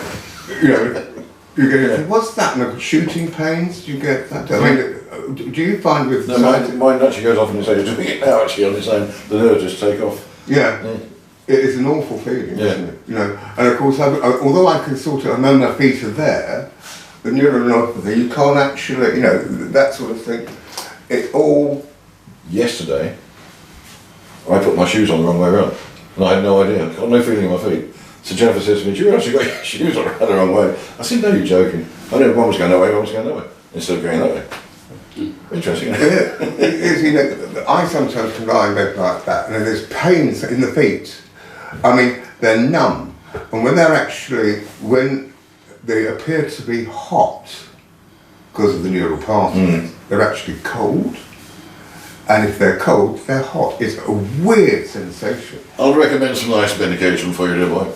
You know, you get what's that? No, shooting pains? Do you get that? I mean, do you find with No, mine actually goes off on its own. It's doing it now actually on its own. The nerves just take off. Yeah. It is an awful feeling, isn't it? You know, and of course, although I can sort of, I know my feet are there, the neuropathy, you can't actually, you know, that sort of thing. It all. Yesterday, I put my shoes on the wrong way around, and I had no idea. I got no feeling in my feet. So Jennifer says to me, "Do you realise you got your shoes on the wrong way?" I said, "No, you're joking. I know one was going that way, one was going that way, instead of going that way." Interesting. It is, you know, I sometimes can lie in bed like that, and there's pains in the feet. I mean, they're numb, and when they're actually, when they appear to be hot because of the neural pathways, they're actually cold. And if they're cold, they're hot. It's a weird sensation. I'll recommend some nice medication for you, dear boy.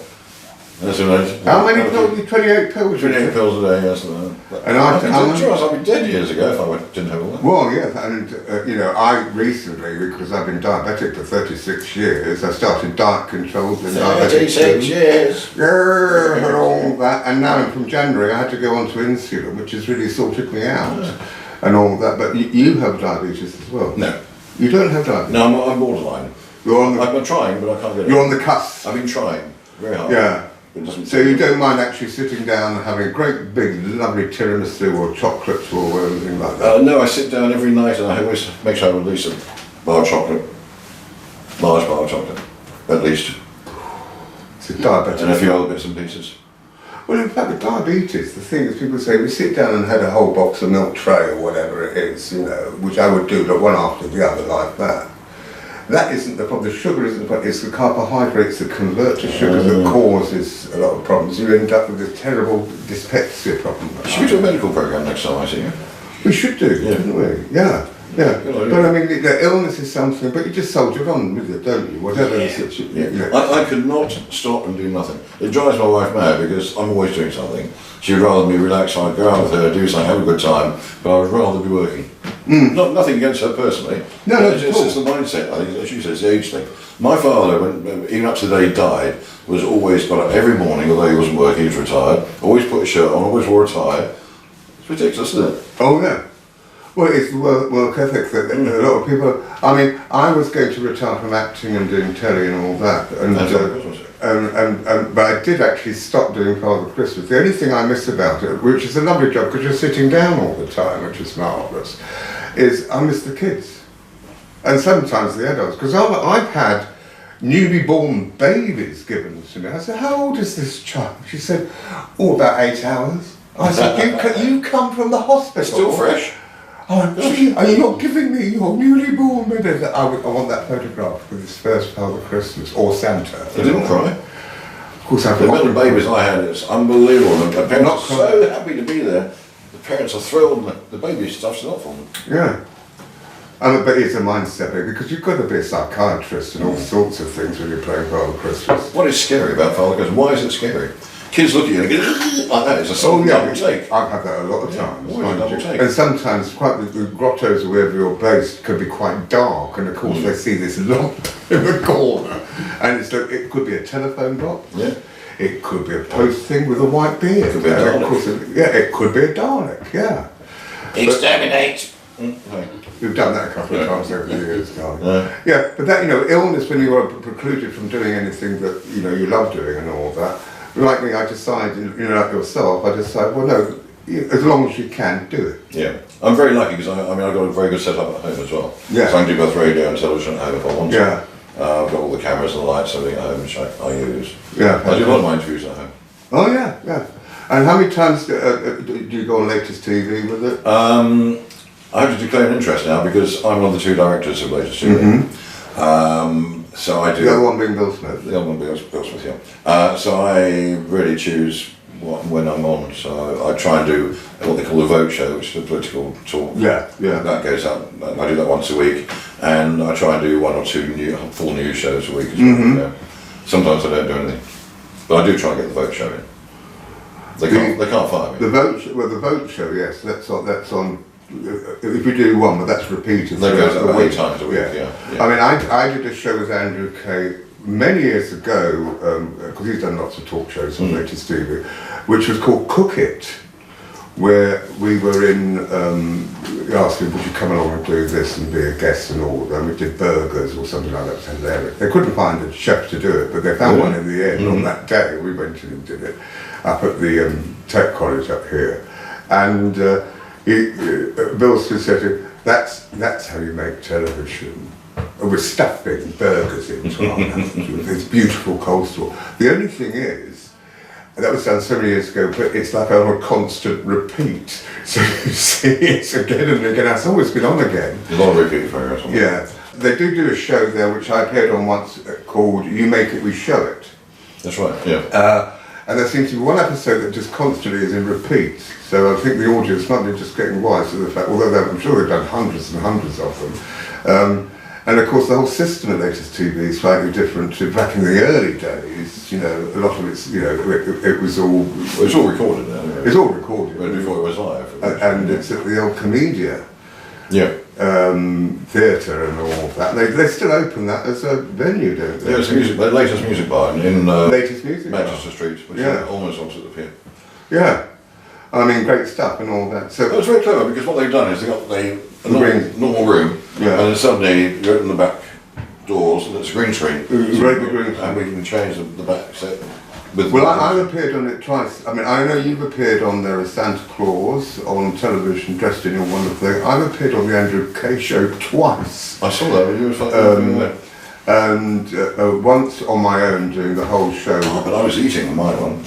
That's nice. How many pills? 28 pills. 28 pills a day, yes. And I'd be dead years ago if I didn't have all that. Well, yes, and you know, I recently, because I've been diabetic for 36 years, I started diet controls and 36 years. Yeah, and all that. And now from January, I had to go on to insulin, which has really sorted me out. And all that, but you have diabetes as well. No. You don't have diabetes? No, I'm borderline. You're on the, I've been trying, but I can't get it. you're on the cusp. I've been trying very hard. Yeah. But it doesn't. So you don't mind actually sitting down and having a great big lovely tiramisu or chocolate or anything like that? No, I sit down every night and I always make sure I release a bar of chocolate. Large bar of chocolate, at least. It's a diabetic. And a few other bits and pieces. Well, in fact, with diabetes, the thing is, people say, we sit down and had a whole box of milk tray or whatever it is, you know, which I would do, like one after the other like that. That isn't the problem. The sugar isn't the problem. It's the carbohydrates that convert to sugar that causes a lot of problems. You end up with this terrible dyspepsia problem. Should we do a medical program next time I see you? We should do, shouldn't we? Yeah. Yeah, but I mean, the illness is something, but you just soldier on with it, don't you? Whatever the situation. Yeah. I could not stop and do nothing. It drives my wife mad because I'm always doing something. She would rather me relax, I'd go out with her, do something, have a good time, but I would rather be working. Nothing against her personally. No, it's the mindset. I think, as you said, it's the age thing. My father, even up to the day he died, was always got up every morning, although he wasn't working, he was retired, always put a shirt on, always wore a tie. It's ridiculous, isn't it? Oh, yeah. Well, it's the work ethic that a lot of people. I mean, I was going to retire from acting and doing telly and all that, but I did actually stop doing Father Christmas. The only thing I miss about it, which is a lovely job because you're sitting down all the time, which is marvellous, is I miss the kids and sometimes the adults because I've had newly born babies given to me. I said, "How old is this child?" She said, "Oh, about 8 hours." I said, "You come from the hospital." Still fresh. Oh, gee, are you not giving me your newly born baby? I want that photograph with his first Father Christmas or Santa. They didn't cry. Of course, I've The amount of babies I had, it's unbelievable. The parents are so happy to be there. The parents are thrilled and the baby stuff's not for them. Yeah. But it's a mindset thing because you've got to be a psychiatrist and all sorts of things when you're playing Father Christmas. What is scary about Father Christmas? Why is it scary? Kids look at you and go like that. It's a double take. I've had that a lot of times. Always a double take. And sometimes quite the grottos or wherever you're based can be quite dark, and of course they see this lump in the corner, and it's like, it could be a telephone box. Yeah. It could be a post thing with a white beard. It could be a Dalek. Of course, it could be a Dalek. Yeah. Exterminate. We've done that a couple of times over the years, darling. Yeah, but that, you know, illness when you are precluded from doing anything that, you know, you love doing and all that. Like me, I decided, you know, like yourself, I decided, well, no, as long as you can, do it. Yeah. I'm very lucky because I've got a very good setup at home as well. Yeah. So I can do both radio and television at home if I want to. Yeah. I've got all the cameras and the lights, everything at home, which I use. Yeah. I do a lot of my interviews at home. Oh, yeah, yeah. And how many times do you go on latest TV with it? I have to declare an interest now because I'm one of the two directors of latest TV. So I do. The other one being Bill Smith. The other one being Bill Smith, yeah. So I really choose when I'm on. So I try and do what they call a vote show, which is a political talk. Yeah, yeah. That goes up. I do that once a week, and I try and do 1 or 2 full news shows a week as well. Yeah. Sometimes I don't do anything, but I do try and get the vote show in. They can't fire me. The vote show, yes, that's on if we do one, but that's repeated. That goes throughout about the 8 times a week, yeah. I mean, I did a show with Andrew Kay many years ago, because he's done lots of talk shows on latest TV, which was called Cook It, where we were in, asked him, would you come along and do this and be a guest and all, and we did burgers or something like that. It was hilarious. They couldn't find a chef to do it, but they found one in the end on that day. We went in and did it up at the Tech College up here. And Bill Smith said to him, that's how you make television. With stuffing burgers into it, with this beautiful coleslaw. The only thing is, that was done so many years ago, but it's like on a constant repeat. So you see it again and again. It's always been on again. A lot of repeat for us. Yeah. They do a show there, which I appeared on once, called You Make It, We Show It. That's right, yeah. And there seems to be one episode that just constantly is in repeat. So I think the audience might be just getting wise to the fact, although I'm sure they've done hundreds and hundreds of them. And of course the whole system of latest TV is slightly different to back in the early days. You know, a lot of it's, you know, it was all... Well, it's all recorded now. Yeah. It's all recorded. But before it was live. And it's at the old Comedia. Yeah. Theatre and all that. They still open that as a venue, don't they? Yeah, it's the latest music bar in latest music Manchester bar. Street, which is almost opposite the pier. Yeah. I mean, great stuff and all that. So it's very clever because what they've done is they've got a normal room, and then suddenly you open the back doors and it's a green screen. And we can change the back set. Well, I've appeared on it twice. I mean, I know you've appeared on there as Santa Claus on television, dressed in your wonderful thing. I've appeared on the Andrew Kay show twice. I saw that, but you were and once on my own doing the whole show. Oh, but I was eating my one.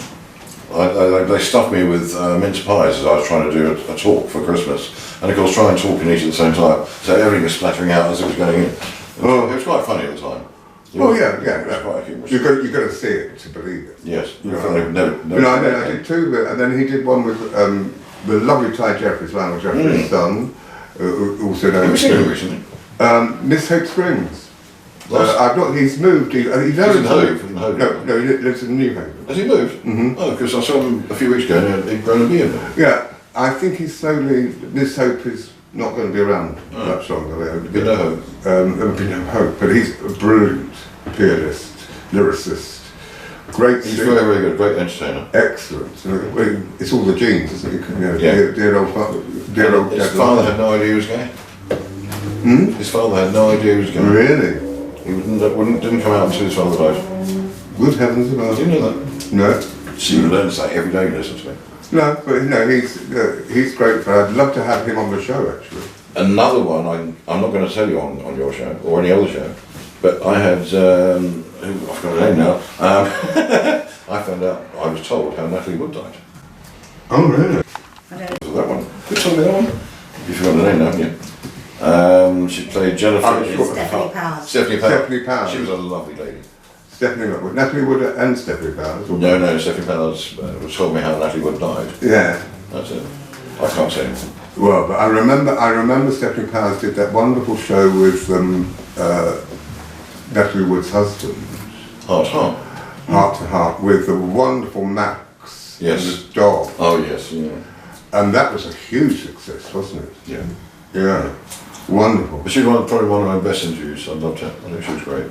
They stuffed me with mince pies as I was trying to do a talk for Christmas, and of course try and talk and eat at the same time, so everything was splattering out as it was going in. It was quite funny at the time. Yeah. It was quite humorous. You've got to see it to believe it. Yes. You know, I I did too, and then he did one with the lovely Ty Jeffries, Lionel Jeffries' son, also known as... Have you seen him recently? Miss Hope Springs. I've not. He's moved. He's in Hove. No, he lives in New Haven. Has he moved? Mm-hmm. Oh, because I saw him a few weeks ago and he'd grown a beard. Yeah, I think he's slowly. Miss Hope is not going to be around much longer. There'll be no hope. There'll be no hope. But he's a brilliant pianist, lyricist, great. He's very, very good. Great entertainer. Excellent. It's all the genes, isn't it? You know, dear old father. His father had no idea he was gay. His father had no idea he was gay. Really? He didn't come out until his father died. Good heavens above. Do you know that? No. So you learn to say every day you listen to me. No, but no, he's great. I'd love to have him on the show actually. Another one, I'm not going to tell you on your show or any other show, but I had, I've got a name now, I found out, I was told how Natalie Wood died. Oh really? So that one. Who told me that one? You forgot the name now, haven't you? She played Jennifer. Stephanie Powers. Stephanie Powers. She was a lovely lady. Stephanie Wood. Natalie Wood and Stephanie Powers. No, Stephanie Powers told me how Natalie Wood died. Yeah. That's it. I can't say anything. Well, but I remember Stephanie Powers did that wonderful show with Natalie Wood's husband. Heart to Heart. Heart to Heart, with the wonderful Max Yes. and the dog. Oh yes, yeah. And that was a huge success, wasn't it? Yeah. Yeah. Wonderful. But she was probably one of my best interviews. I loved her. I think she was great.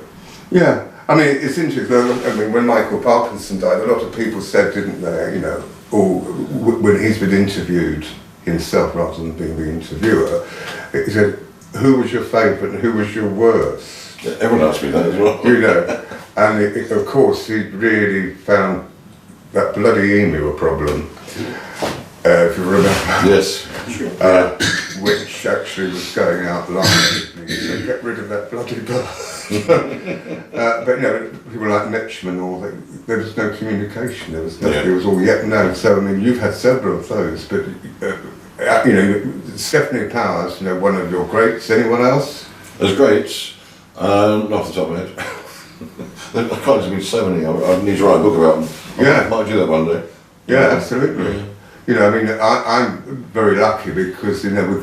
Yeah. I mean, it's interesting. I mean, when Michael Parkinson died, a lot of people said, didn't they, you know, or when he's been interviewed himself rather than being the interviewer, he said, who was your favourite and who was your worst? Yeah, everyone asked me that as well. You know, and of course he really found that bloody emu a problem, if you remember. Yes. Which actually was going out live. So get rid of that bloody bird. But you know, people like Mitchman, or there was no communication. There was nothing. It was all yet no. So I mean, you've had several of those, but you know, Stephanie Powers, you know, one of your greats. Anyone else? As greats, not off the top of my head. I can't think of so many. I need to write a book about them. I might do that one day. Yeah, absolutely. Yeah. You know, I mean, I'm very lucky because, you know, with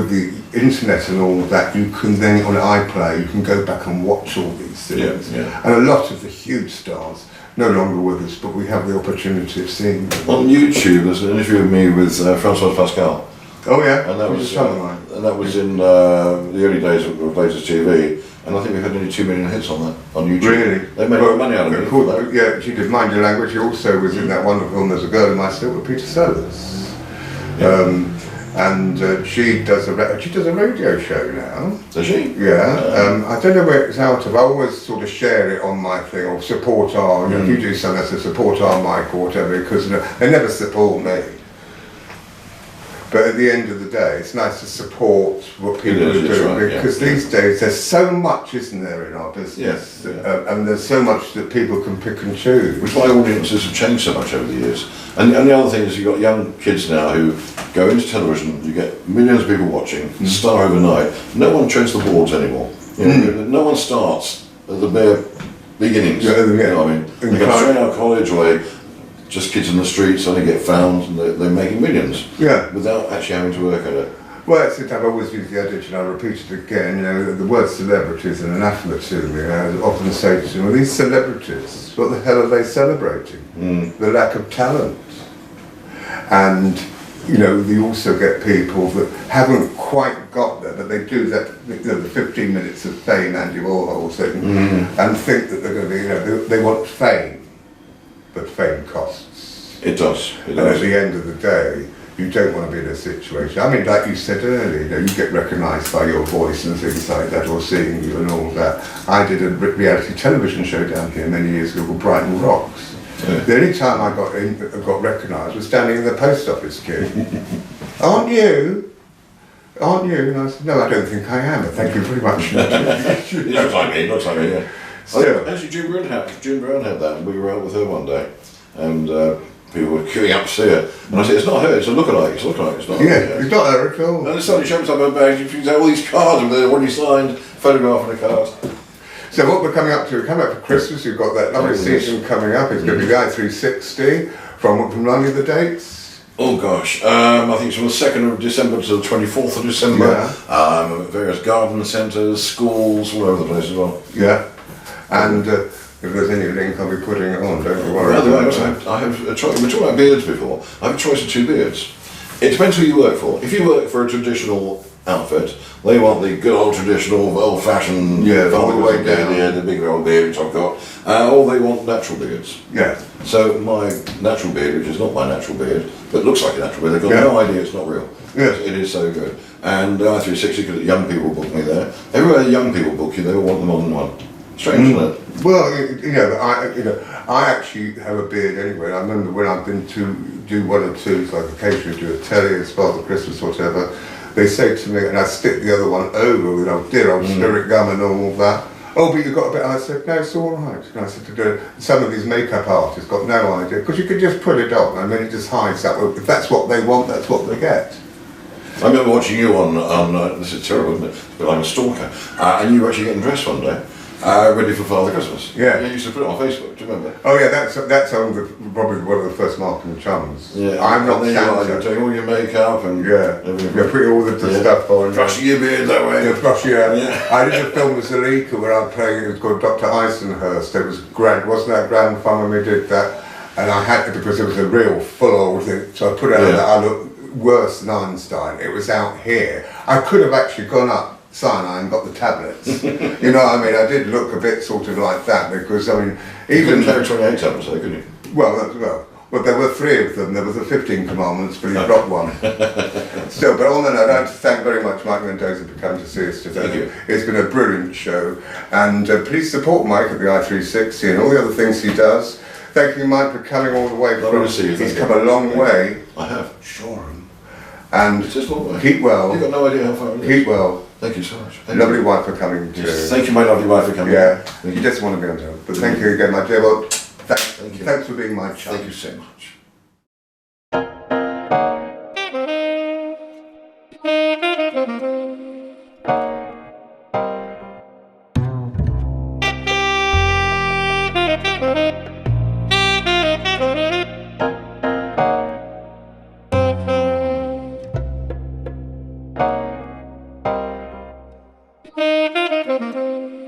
the internet and all of that, you can then, on iPlayer, you can go back and watch all these things. Yeah. And a lot of the huge stars, no longer with us, but we have the opportunity of seeing them. On YouTube, there's an interview of me with Francois Pascal, Oh yeah, And that Peter was Sullivan. and that was in the early days of latest TV. And I think we've had nearly 2 million hits on that on YouTube. Really? They made a lot of money out of it. For that. Yeah, she did Mind Your Language. She also was in that wonderful film There's a Girl in My Sleep with Peter Sellers. Yeah. And she does a radio show now. Does she? Yeah. I don't know where it's out of. I always sort of share it on my thing or support our. You know, if you do something that's a support our Mike or whatever, because they never support me. But at the end of the day, it's nice to support what people are doing because these days there's so much, isn't there, in our business, and there's so much that people can pick and choose. Which is why audiences have changed so much over the years. And the other thing is you've got young kids now who go into television, you get millions of people watching, star overnight. No one treads the boards anymore. You know, no one starts at the bare beginnings. You know what I mean? They go straight out of college or just kids in the streets and they get found and they're making millions without actually having to work at it. Well, that's it. I've always used the adage, and I'll repeat it again. You know, the word celebrity is an anathema to me. I often say to them, well, these celebrities, what the hell are they celebrating? The lack of talent. And, you know, you also get people that haven't quite got there, but they do that, you know, the 15 minutes of fame, Andy Warhol said, and think that they're going to be, you know, they want fame. But fame costs. It does. And at the end of the day, you don't want to be in a situation. I mean, like you said earlier, you know, you get recognised by your voice and things like that, or seeing you and all that. I did a reality television show down here many years ago called Brighton Rocks. Yeah. The only time I got recognised was standing in the post office queue. Aren't you? Aren't you? And I said, no, I don't think I am, but thank you very much. It looks like me, yeah. Still. Actually, June Brown had that, and we were out with her one day, and people were queuing up to see her, and I said, it's not her, it's a lookalike, it's not her. It's not her at all. And then suddenly shows up her bag, she's got all these cards with her, already signed, photograph and a card. So what we're coming up to, we're coming up for Christmas, you've got that lovely season coming up, it's going to be the i360, from London, the dates? Oh gosh, I think it's from the 2nd of December to the 24th of December, various garden centres, schools, all over the place as well. Yeah. And if there's any link, I'll be putting it on, don't you worry. I have a choice. We talked about beards before. I have a choice of 2 beards. It depends who you work for. If you work for a traditional outfit, they want the good old traditional, old-fashioned, all the way down here, the big old beard which I've got, or they want natural beards. Yeah. So my natural beard, which is not my natural beard, but looks like a natural beard, they've got no idea it's not real. Yes. It is so good. And i360, because young people book me there. Everywhere young people book you, they all want the modern one. Strange, isn't it? Well, I actually have a beard anyway. I remember when I've been to do one or two, like occasionally do a telly as Father Christmas or whatever, they say to me, and I stick the other one over with dear old spirit gum and all that. Oh, but you got a bit. I said, no, it's all right. And I said, some of these makeup artists got no idea, because you could just put it on and then it just hides that. Well, if that's what they want, that's what they get. I remember watching you on this is terrible, isn't it? It's a bit like a stalker. And you were actually getting dressed one day. Ready for Father Christmas. Yeah. You used to put it on Facebook, do you remember? Oh yeah, that's on probably one of the first Marc and Chums. Yeah. I'm not Santa. You're taking all your makeup and everything. You're putting all the stuff on. Brushing your beard that way. Yeah, I did a film with Zalika where I played, it was called Dr. Eisenhurst. It was grand, wasn't that grand fun when we did that? And I had to, because it was a real full old thing, so I put it out that I looked worse than Einstein. It was out here. I could have actually gone up Sinai and got the tablets. You know what I mean? I did look a bit sort of like that because, I mean, even... You couldn't carry 28 tablets though, couldn't you? Well, there were 3 of them. There was the 15 commandments, but he dropped one. Still, but on the note, I'd like to thank very much Mike Mendoza for coming to see us today. Thank you. It's been a brilliant show. And please support Mike at the i360 and all the other things he does. Thank you, Mike, for coming all the way from... He's come a long way. I have. Shoreham. And it's just a long way. Keep well. You've got no idea how far it is. Keep well. Thank you so much. Lovely wife for coming too. Thank you, my lovely wife, for coming. Yeah, you just want to be on time. But thank you again, my dear. Well, thanks for being my chum. Thank you so much. Thank you.